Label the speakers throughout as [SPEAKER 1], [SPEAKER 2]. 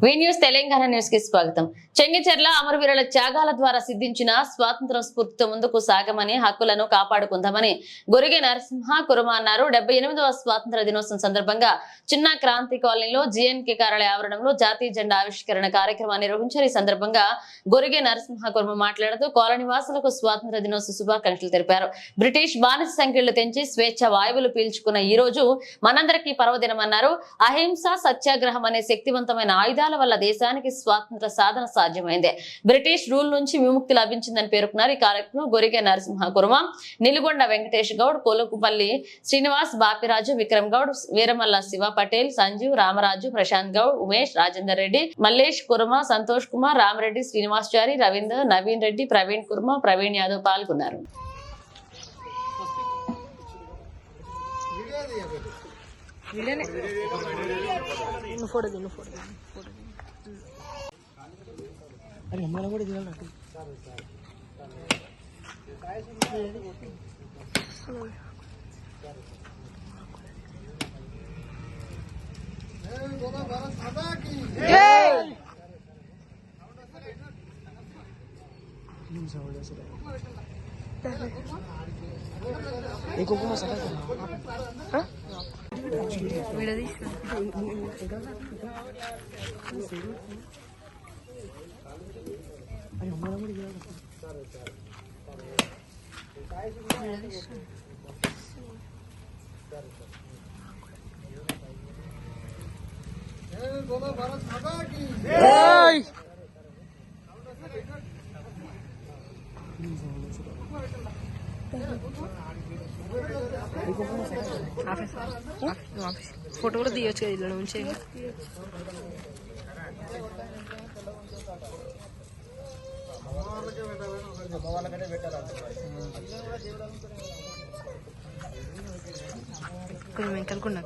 [SPEAKER 1] వి news Telangana news కి స్వాగతం. చెంగిచెర్ల అమరవీరుల త్యాగాల ద్వారా సిద్ధించిన స్వాతంత్ర స్ఫూర్తితో ముందుకు సాగమని, హక్కులను కాపాడుకుందామని గొరిగే నరసింహ కుర్మ అన్నారు. 78వ స్వాతంత్ర దినోత్సవం సందర్భంగా చిన్న క్రాంతి కాలనీలో జిఎన్కే కార్యాలయ ఆవరణంలో జాతీయ జెండా ఆవిష్కరణ కార్యక్రమాన్ని నిర్వహించారు. ఈ సందర్భంగా గొరిగే నరసింహ కుర్మ మాట్లాడుతూ కాలనీ వాసులకు స్వాతంత్ర దినోత్సవ శుభాకాంక్షలు తెలిపారు. బ్రిటిష్ బానిస సంఖ్యలు తెంచి స్వేచ్ఛ వాయువులు పీల్చుకున్న ఈ రోజు మనందరికీ పర్వదినమన్నారు. అహింస సత్యాగ్రహం అనే శక్తివంతమైన ఆయుధాల వల్ల దేశానికి స్వాతంత్ర సాధన సాధ్యమైంది. బ్రిటిష్ రూల్ నుంచి విముక్తి లభించిందని పేర్కొన్నారు. ఈ కార్యక్రమంలో గొరిగే నరసింహ కుర్మ, నిలుగొండ వెంకటేష్ గౌడ్, కొలుకుపల్లి శ్రీనివాస్, బాపిరాజు, విక్రమ్ గౌడ్, వీరమల్ల శివ పటేల్, సంజీవ్, రామరాజు, ప్రశాంత్ గౌడ్, ఉమేష్, రాజేందర్ రెడ్డి, మల్లేష్ కుర్మ, సంతోష్ కుమార్, రామరెడ్డి, శ్రీనివాసచారి, రవీందర్, నవీన్ రెడ్డి, ప్రవీణ్ కుర్మ, ప్రవీణ్ యాదవ్ పాల్గొన్నారు.
[SPEAKER 2] अरे हमारा కూడా దిగాలి నాకు జై భారత్ మాతా కీ జై एक को मत सका हां वीडियो दी अरे हमारा भी गया बोलो भारत माता की जय। फोटो కూడా తీయొచ్చు కదా ఇలా నుంచి కొంచెం వెంకలుకున్నా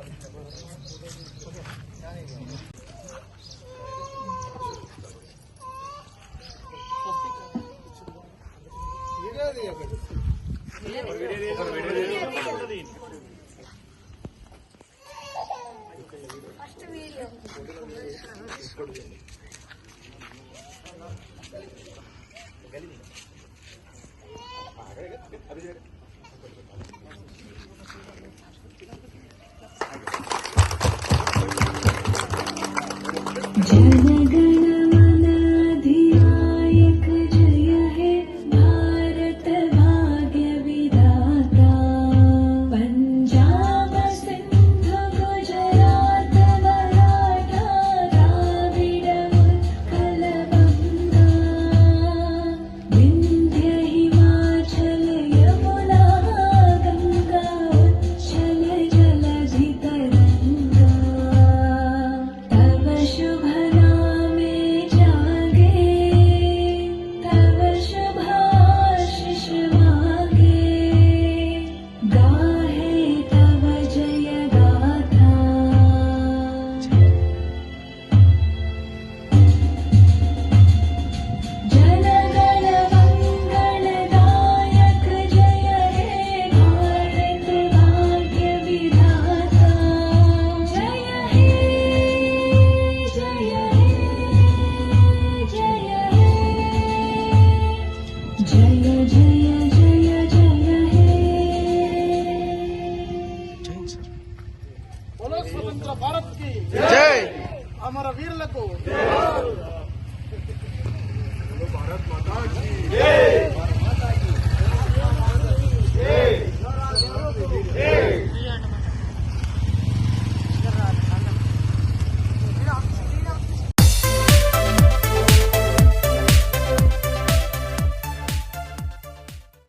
[SPEAKER 2] स्वतंत्र भारत की जय। अमर वीरुలకు भारत माता की जय।